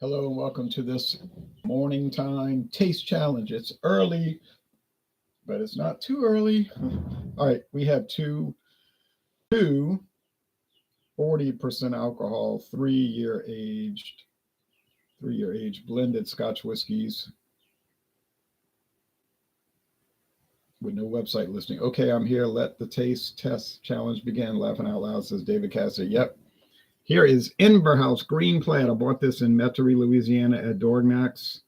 Hello and welcome to this morning time taste challenge. It's early, but it's not too early. All right, we have two 40% alcohol, 3-year aged blended Scotch whiskies with no website listing. Okay, I'm here. Let the taste test challenge begin. Laughing out loud, says David Cassidy. Yep. Here is Inver House Green Plaid. I bought this in Metairie, Louisiana at Dorgnac's.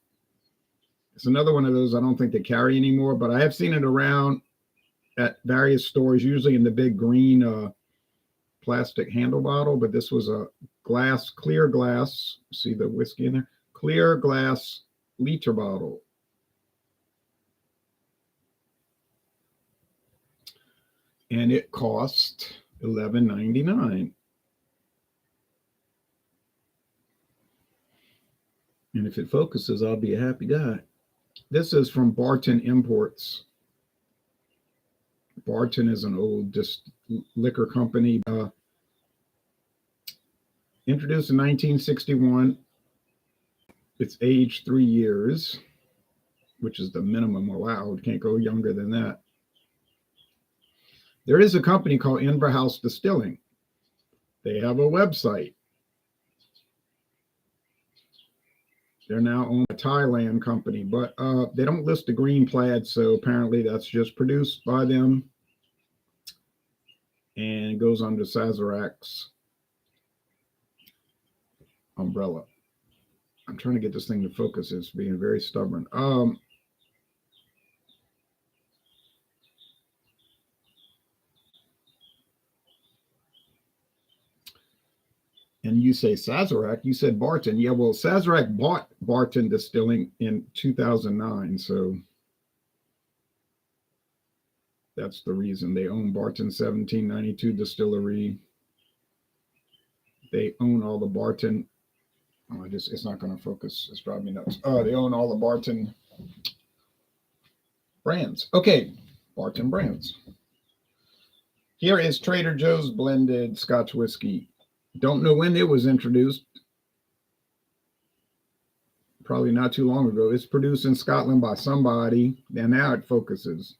It's another one of those I don't think they carry anymore, but I have seen it around at various stores, usually in the big green plastic handle bottle, but this was a clear glass. See the whiskey in there? Clear glass liter bottle. And it cost $11.99. And if it focuses, I'll be a happy guy. This is from Barton Imports. Barton is an old liquor company. Introduced in 1961. It's aged 3 years, which is the minimum allowed. Can't go younger than that. There is a company called Inver House Distilling. They have a website. They're now owned by a Thailand company, but they don't list the green plaid, so apparently that's just produced by them. And it goes under Sazerac's umbrella. I'm trying to get this thing to focus. It's being very stubborn. And you say Sazerac, you said Barton. Yeah, well, Sazerac bought Barton Distilling in 2009, so that's the reason. They own Barton 1792 Distillery. They own all the Barton. Oh, it's not going to focus. It's driving me nuts. They own all the Barton brands. Okay, Barton brands. Here is Trader Joe's blended Scotch whiskey. Don't know when it was introduced. Probably not too long ago. It's produced in Scotland by somebody, and now it focuses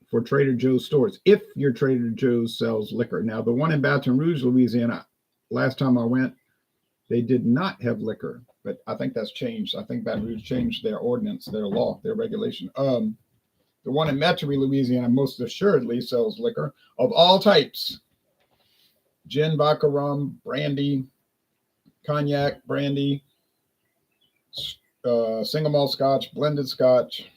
for Trader Joe's stores. If your Trader Joe's sells liquor. Now, the one in Baton Rouge, Louisiana, last time I went, they did not have liquor, but I think that's changed. I think Baton Rouge changed their ordinance, their law, their regulation. The one in Metairie, Louisiana, most assuredly sells liquor of all types. Gin, vodka, rum, brandy, cognac, brandy, single malt scotch, blended scotch,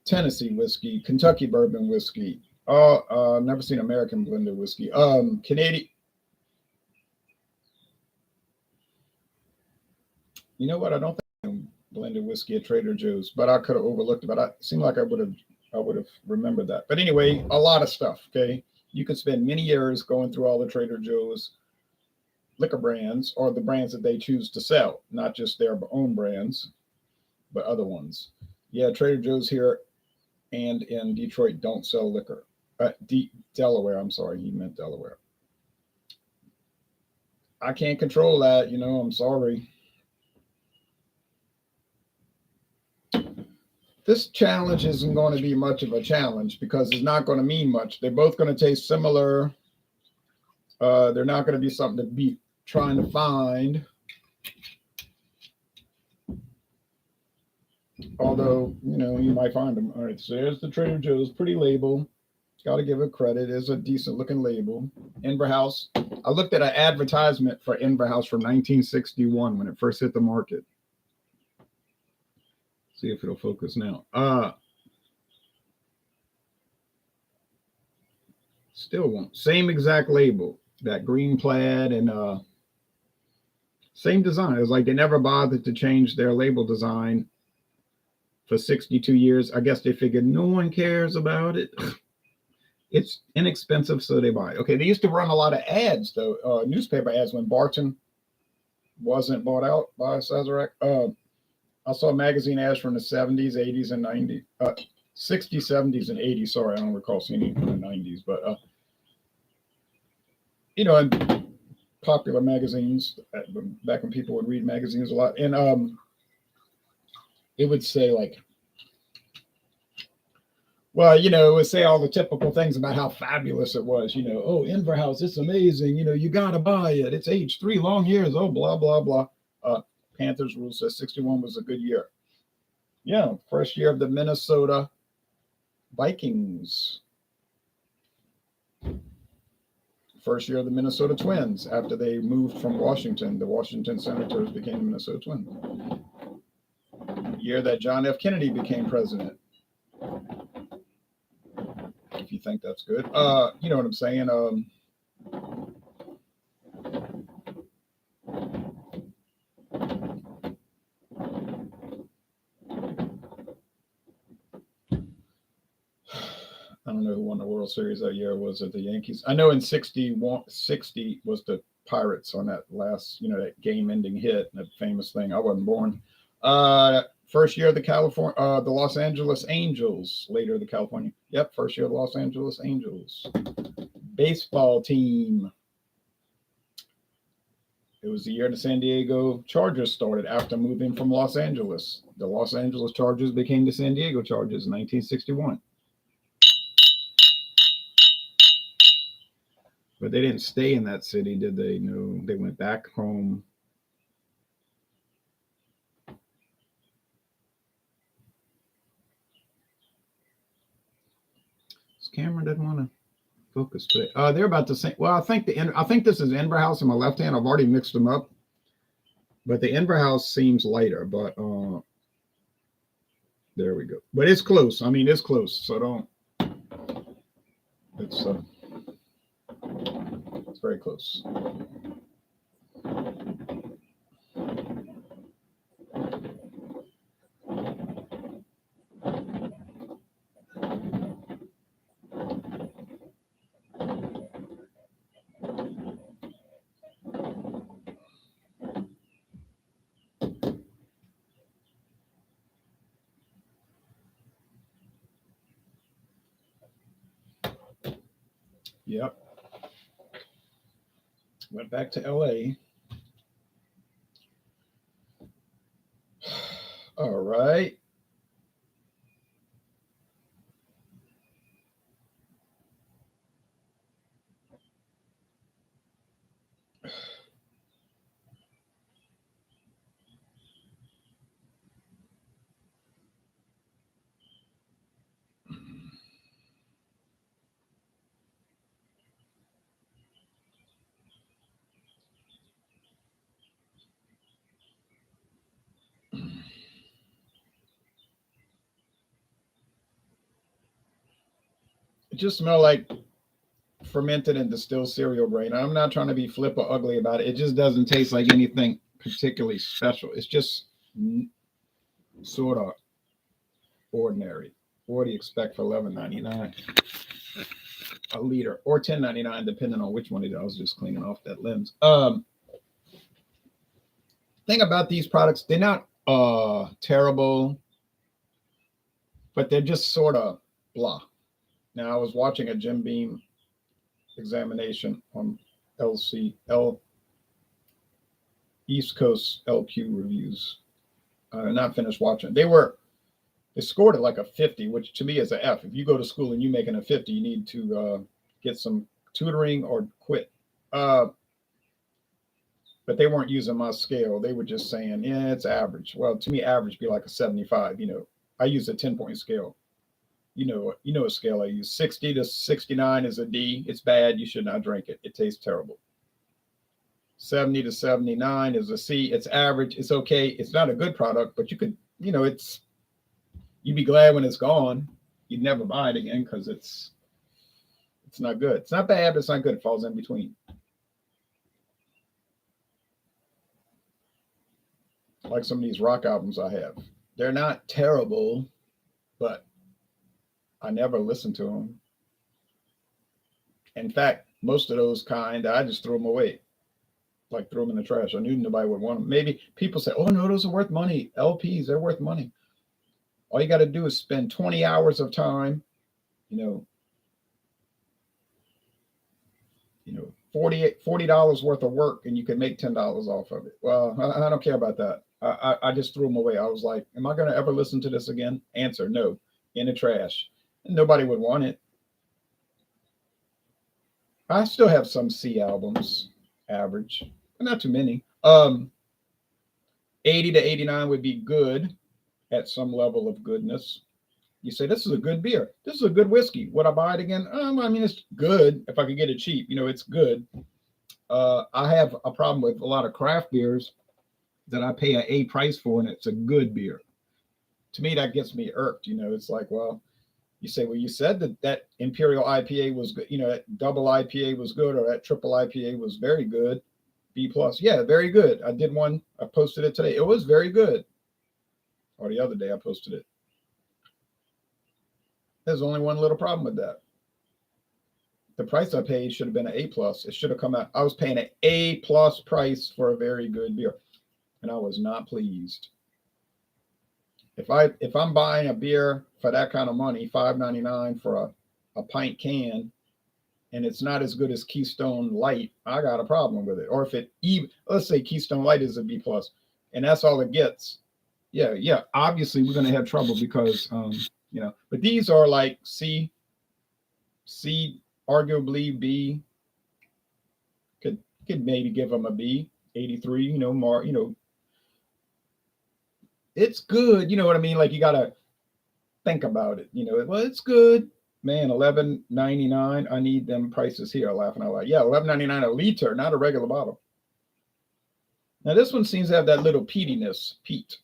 Tennessee whiskey, Kentucky bourbon whiskey. Never seen American blended whiskey. Canadian. You know what? I don't think blended whiskey at Trader Joe's, but I could have overlooked it. But it seemed like I would have remembered that. But anyway, a lot of stuff. Okay. You could spend many years going through all the Trader Joe's liquor brands or the brands that they choose to sell, not just their own brands, but other ones. Yeah, Trader Joe's here and in Detroit don't sell liquor. Delaware, I'm sorry, he meant Delaware. I can't control that, I'm sorry. This challenge isn't going to be much of a challenge because it's not going to mean much. They're both going to taste similar. They're not going to be something to be trying to find. Although, you might find them. All right, so there's the Trader Joe's. Pretty label. Got to give it credit. It's a decent looking label. Inver House. I looked at an advertisement for Inver House from 1961 when it first hit the market. See if it'll focus now. Still won't. Same exact label. That green plaid and same design. It's like they never bothered to change their label design for 62 years. I guess they figured no one cares about it. It's inexpensive, so they buy it. Okay, they used to run a lot of ads, though, newspaper ads when Barton wasn't bought out by Sazerac. I saw magazine ads from the 70s, 80s, and 90s, 60s, 70s, and 80s. Sorry, I don't recall seeing any from the 90s, but and popular magazines back when people would read magazines a lot, and it would say like, well, it would say all the typical things about how fabulous it was. Oh, Inver House, it's amazing. You got to buy it. It's aged 3 long years. Oh, blah blah blah. Panthers rule says 61 was a good year. Yeah, first year of the Minnesota Vikings. First year of the Minnesota Twins after they moved from Washington. The Washington Senators became the Minnesota Twins. Year that John F. Kennedy became president. If you think that's good. You know what I'm saying? I don't know who won the World Series that year. Was it the Yankees? I know in 60 was the Pirates on that last, that game-ending hit, that famous thing. I wasn't born. First year of the Los Angeles Angels. Later the California. Yep, first year of the Los Angeles Angels. Baseball team. It was the year the San Diego Chargers started after moving from Los Angeles. The Los Angeles Chargers became the San Diego Chargers in 1961. But they didn't stay in that city, did they? No, they went back home. This camera doesn't want to focus today. They're about the same. Well, I think this is Inver House in my left hand. I've already mixed them up, but the Inver House seems lighter. But there we go. But it's close. I mean, it's close. So don't. It's very close. Yep. Went back to LA. All right. It just smells like fermented and distilled cereal grain. I'm not trying to be flip or ugly about it. It just doesn't taste like anything particularly special. It's just sort of ordinary. What do you expect for $11.99 a liter, or $10.99 depending on which one it is? I was just cleaning off that lens. Thing about these products, they're not terrible, but they're just sort of blah. Now I was watching a Jim Beam examination on East Coast LQ reviews. Not finished watching. They scored it like a 50, which to me is a F. If you go to school and you're making a 50, you need to get some tutoring or quit. But they weren't using my scale. They were just saying, yeah, it's average. Well, to me, average be like a 75. I use a 10-point scale. You know a scale I use. 60 to 69 is a D. It's bad. You should not drink it. It tastes terrible. 70 to 79 is a C. It's average. It's okay. It's not a good product, but you could, you'd be glad when it's gone. You'd never buy it again because it's not good. It's not bad, but it's not good. It falls in between. Like some of these rock albums I have. They're not terrible, but I never listened to them. In fact, most of those kind, I just threw them away. Like throw them in the trash. I knew nobody would want them. Maybe people say, oh, no, those are worth money. LPs, they're worth money. All you got to do is spend 20 hours of time, $40 worth of work and you can make $10 off of it. Well, I don't care about that. I just threw them away. I was like, am I going to ever listen to this again? Answer, no, in the trash. And nobody would want it. I still have some C albums, average, but not too many. 80 to 89 would be good at some level of goodness. You say, this is a good beer. This is a good whiskey. Would I buy it again? I mean, it's good if I could get it cheap. It's good. I have a problem with a lot of craft beers that I pay an A price for, and it's a good beer. To me, that gets me irked. It's like, well, you say, well, you said that Imperial IPA was good. That double IPA was good, or that triple IPA was very good. B plus. Yeah, very good. I did one. I posted it today. It was very good. Or the other day I posted it. There's only one little problem with that. The price I paid should have been an A plus. It should have come out. I was paying an A plus price for a very good beer, and I was not pleased. If I'm buying a beer for that kind of money, $5.99 for a pint can, and it's not as good as Keystone Light, I got a problem with it. Or if let's say Keystone Light is a B plus, and that's all it gets. Yeah. Obviously, we're going to have trouble because but these are like C, arguably B. Could maybe give them a B, 83. More. It's good. You know what I mean? Like, you got to think about it. Well, it's good. Man, $11.99. I need them prices here. Laughing out loud. Yeah, $11.99 a liter, not a regular bottle. Now this one seems to have that little peatiness, peat.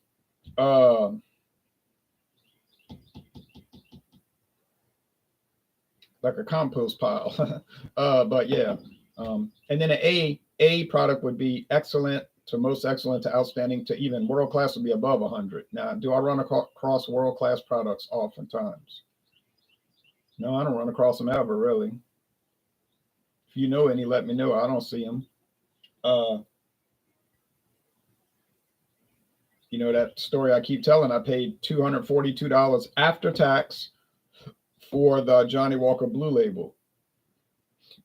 Like a compost pile. But yeah. And then an A product would be excellent to most excellent to outstanding to even world class would be above 100. Now, do I run across world class products oftentimes? No, I don't run across them ever, really. If you know any, let me know. I don't see them. That story I keep telling, I paid $242 after tax for the Johnny Walker Blue Label.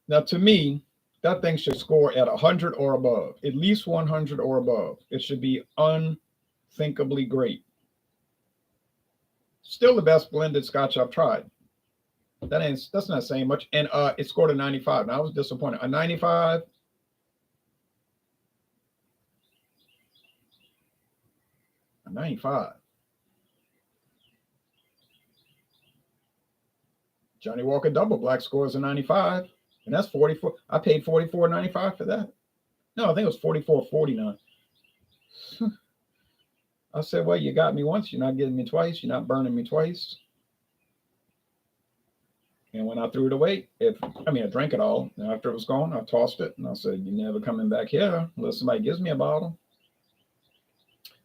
Now, to me, that thing should score at 100 or above, at least 100 or above. It should be unthinkably great. Still the best blended Scotch I've tried. That's not saying much. And it scored a 95. Now I was disappointed. A 95. A 95. Johnny Walker Double Black scores a 95. And that's 44. I paid $44.95 for that. No, I think it was $44.49. I said, well, you got me once. You're not getting me twice. You're not burning me twice. And when I threw it away, I drank it all. And after it was gone, I tossed it. And I said, you're never coming back here unless somebody gives me a bottle.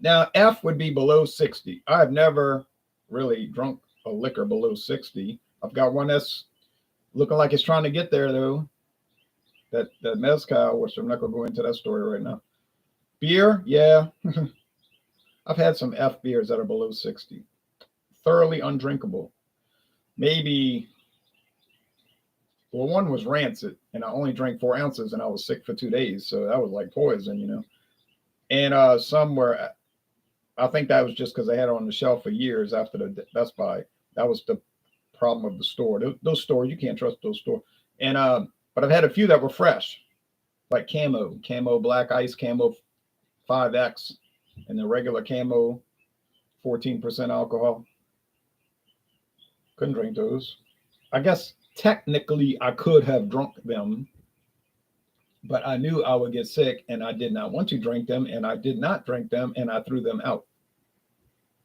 Now, F would be below 60. I've never really drunk a liquor below 60. I've got one that's looking like it's trying to get there, though. That mezcal, which I'm not going to go into that story right now. Beer, yeah. I've had some F beers that are below 60. Thoroughly undrinkable. Maybe... Well, one was rancid, and I only drank 4 ounces, and I was sick for 2 days, so that was like poison, And some were, I think that was just because they had it on the shelf for years after the Best Buy. That was the problem of the store. Those stores, you can't trust those stores. And but I've had a few that were fresh, like Camo Black Ice, Camo 5X, and the regular Camo 14% alcohol. Couldn't drink those. I guess technically, I could have drunk them, but I knew I would get sick, and I did not want to drink them, and I did not drink them, and I threw them out,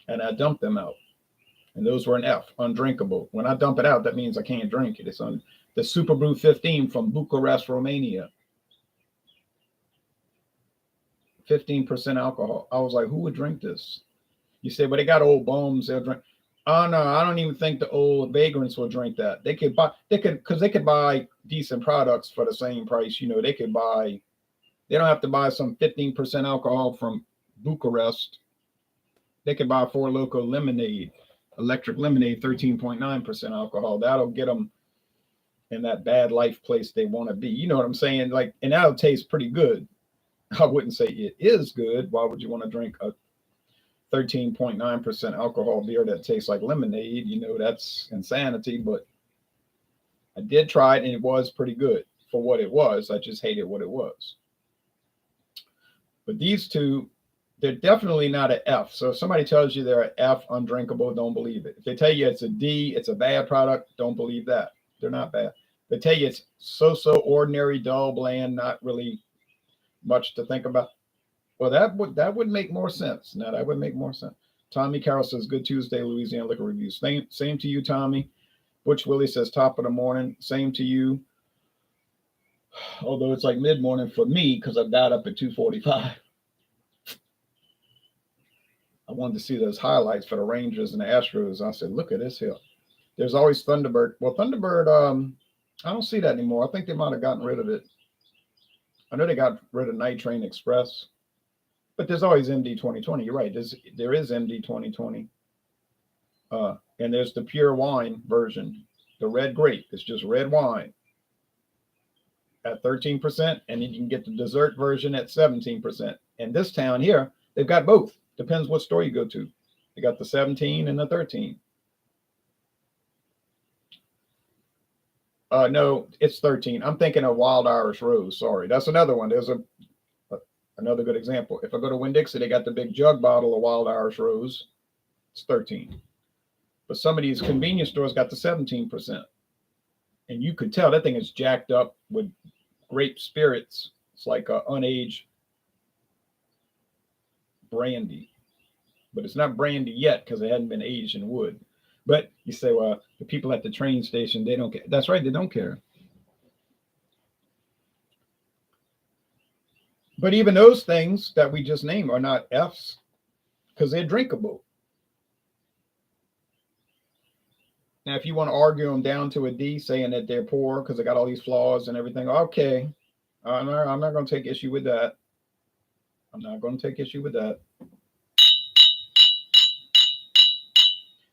and I dumped them out, and those were an F, undrinkable. When I dump it out, that means I can't drink it. It's on the Super Brew 15 from Bucharest, Romania. 15% alcohol. I was like, who would drink this? You say, but they got old bums, they'll drink. Oh no, I don't even think the old vagrants will drink that. They could buy decent products for the same price. They don't have to buy some 15% alcohol from Bucharest. They could buy Four Loko lemonade, electric lemonade, 13.9% alcohol. That'll get them in that bad life place they want to be. You know what I'm saying? Like, and that'll taste pretty good. I wouldn't say it is good. Why would you want to drink a 13.9% alcohol beer that tastes like lemonade? You know, that's insanity. But I did try it and it was pretty good for what it was. I just hated what it was. But these two, they're definitely not an F. So if somebody tells you they're an F, undrinkable, don't believe it. If they tell you it's a D, it's a bad product, don't believe that. They're not bad. If they tell you it's so ordinary, dull, bland, not really much to think about, well, that would make more sense. Now that would make more sense. Tommy Carroll says, "Good Tuesday, Louisiana Liquor Reviews." Same to you, Tommy. Butch Willie says, "Top of the morning." Same to you. Although it's like mid morning for me because I got up at 2:45. I wanted to see those highlights for the Rangers and the Astros. I said, "Look at this hill." There's always Thunderbird. Well, Thunderbird, I don't see that anymore. I think they might have gotten rid of it. I know they got rid of Night Train Express, but there's always MD 2020. You're right. There is MD 2020. And there's the pure wine version, the red grape. It's just red wine at 13%, and then you can get the dessert version at 17%. And this town here, they've got both. Depends what store you go to. They got the 17 and the 13. No, it's 13. I'm thinking of Wild Irish Rose. Sorry, that's another one. There's another good example. If I go to Winn-Dixie, they got the big jug bottle of Wild Irish Rose. It's 13. But some of these convenience stores got the 17%. And you could tell that thing is jacked up with grape spirits. It's like a unaged brandy. But it's not brandy yet because it hadn't been aged in wood. But you say, well, the people at the train station, they don't care. That's right, they don't care. But even those things that we just named are not Fs because they're drinkable. Now, if you want to argue them down to a D, saying that they're poor because they got all these flaws and everything, okay. I'm not going to take issue with that. I'm not going to take issue with that.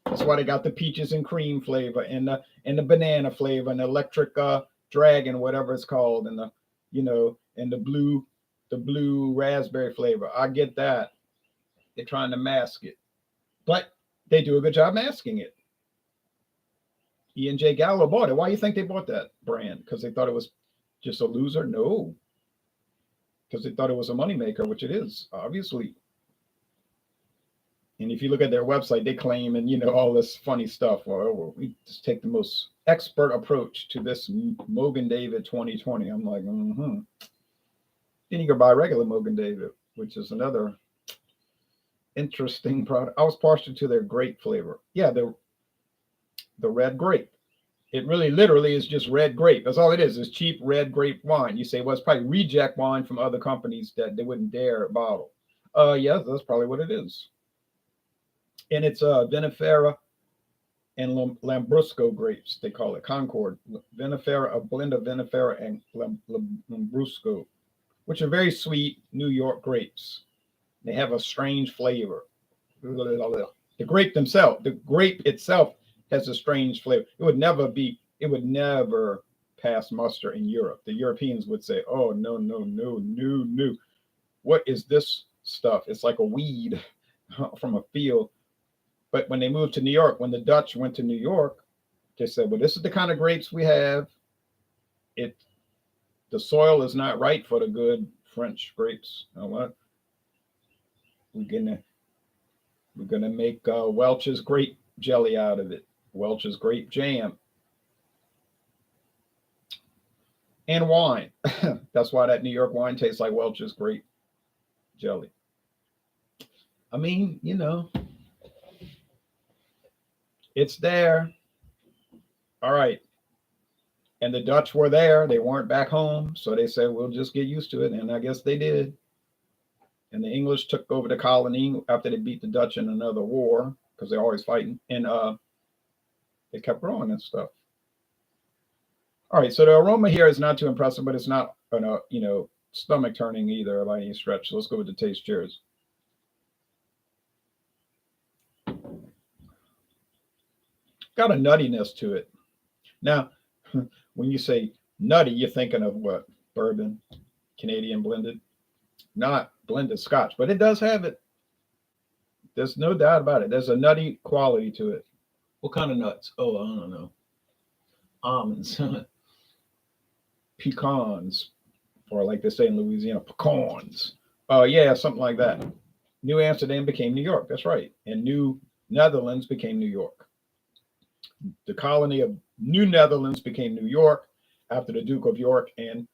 That's why they got the peaches and cream flavor and the banana flavor and the electric dragon, whatever it's called, and and the blue raspberry flavor. I get that. They're trying to mask it, but they do a good job masking it. E&J Gallo bought it. Why do you think they bought that brand? Because they thought it was just a loser? No. Because they thought it was a moneymaker, which it is, obviously. And if you look at their website, they claim and all this funny stuff. Well, we just take the most expert approach to this Mogan David 2020. I'm like, Then you can buy regular Mogan David, which is another interesting product. I was partial to their grape flavor. Yeah, the red grape. It really literally is just red grape. That's all it is. It's cheap red grape wine. You say, well, it's probably reject wine from other companies that they wouldn't dare bottle. Yeah, that's probably what it is. And it's Vinifera and Lambrusco grapes, they call it Concord. Vinifera, a blend of Vinifera and Lambrusco, which are very sweet New York grapes. They have a strange flavor. The grape itself has a strange flavor. It would never pass muster in Europe. The Europeans would say, oh, no. What is this stuff? It's like a weed from a field. But when they moved to New York, when the Dutch went to New York, they said, well, this is the kind of grapes we have. The soil is not right for the good French grapes. You know what? We're gonna make Welch's grape jelly out of it. Welch's grape jam. And wine. That's why that New York wine tastes like Welch's grape jelly. I mean, it's there. All right. And the Dutch were there. They weren't back home. So they said, we'll just get used to it. And I guess they did. And the English took over the colony after they beat the Dutch in another war because they're always fighting. And they kept growing and stuff. All right. So the aroma here is not too impressive, but it's not, stomach turning either by any stretch. So let's go with the taste. Cheers. Got a nuttiness to it. Now, When you say nutty, you're thinking of what? Bourbon, Canadian blended, not blended Scotch, but it does have it. There's no doubt about it. There's a nutty quality to it. What kind of nuts? Oh, I don't know. Almonds, pecans, or like they say in Louisiana, pecans. Yeah, something like that. New Amsterdam became New York. That's right. And New Netherlands became New York. The colony of New Netherlands became New York after the Duke of York, and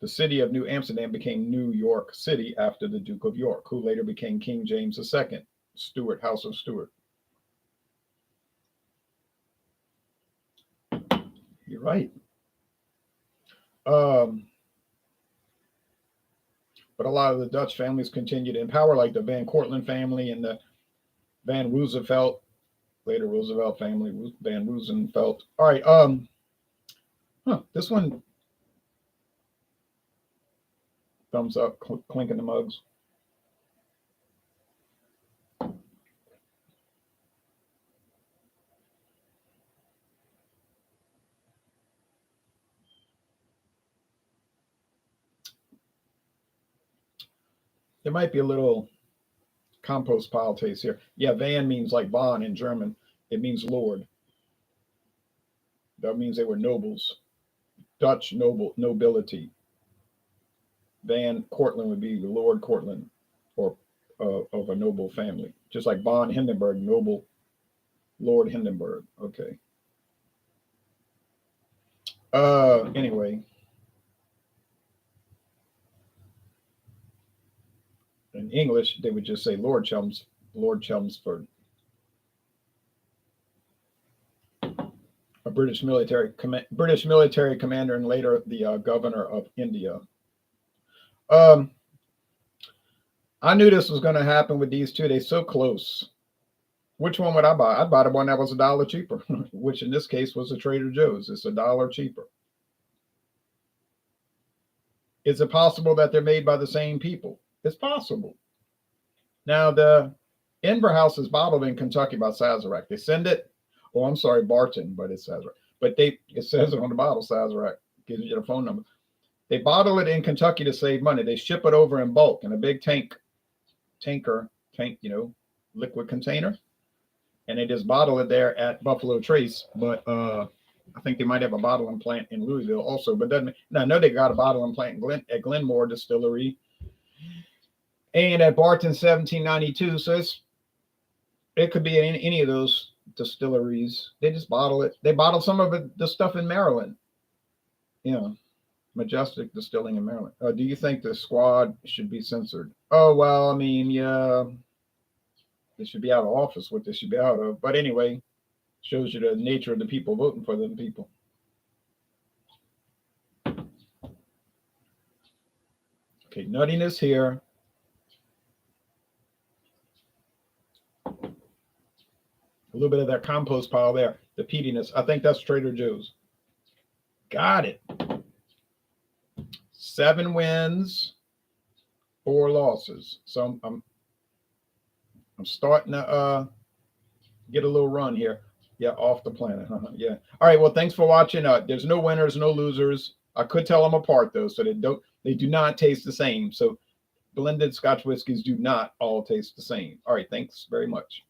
the city of New Amsterdam became New York City after the Duke of York, who later became King James II, Stuart, House of Stuart. You're right. But a lot of the Dutch families continued in power, like the Van Cortlandt family and the Van Roosevelt, later Roosevelt family, Van Roosevelt. All right. This one, thumbs up, clinking the mugs. There might be a little compost pile taste here. Yeah, Van means like Von in German. It means Lord. That means they were nobles, Dutch nobility. Van Cortlandt would be Lord Cortlandt, or of a noble family, just like Von Hindenburg, noble Lord Hindenburg. Okay. Anyway, in English they would just say Lord Chelmsford. A British military commander and later the governor of India. I knew this was going to happen with these two. They're so close. Which one would I buy? I'd buy the one that was $1 cheaper, which in this case was a Trader Joe's. It's $1 cheaper. Is it possible that they're made by the same people? It's possible. Now, the Inver house is bottled in Kentucky by Sazerac. They send it, oh, I'm sorry, Barton, but it's Sazerac. But it says it on the bottle, Sazerac, gives you the phone number. They bottle it in Kentucky to save money. They ship it over in bulk in a big tank, liquid container. And they just bottle it there at Buffalo Trace. But I think they might have a bottling plant in Louisville also. But I know they got a bottling plant at Glenmore Distillery and at Barton 1792. So it could be in any of those distilleries. They just bottle it. They bottle some of it, the stuff in Maryland. Yeah. Majestic Distilling in Maryland. Do you think the squad should be censored? Oh, well, I mean, yeah. They should be out of office, what they should be out of. But anyway, shows you the nature of the people voting for them people. Okay, nuttiness here. A little bit of that compost pile there. The peatiness. I think that's Trader Joe's. Got it. 7 wins, 4 losses. So I'm starting to get a little run here. Yeah, off the planet. Yeah. All right. Well, thanks for watching. There's no winners, no losers. I could tell them apart though, so they do not taste the same. So blended Scotch whiskeys do not all taste the same. All right. Thanks very much.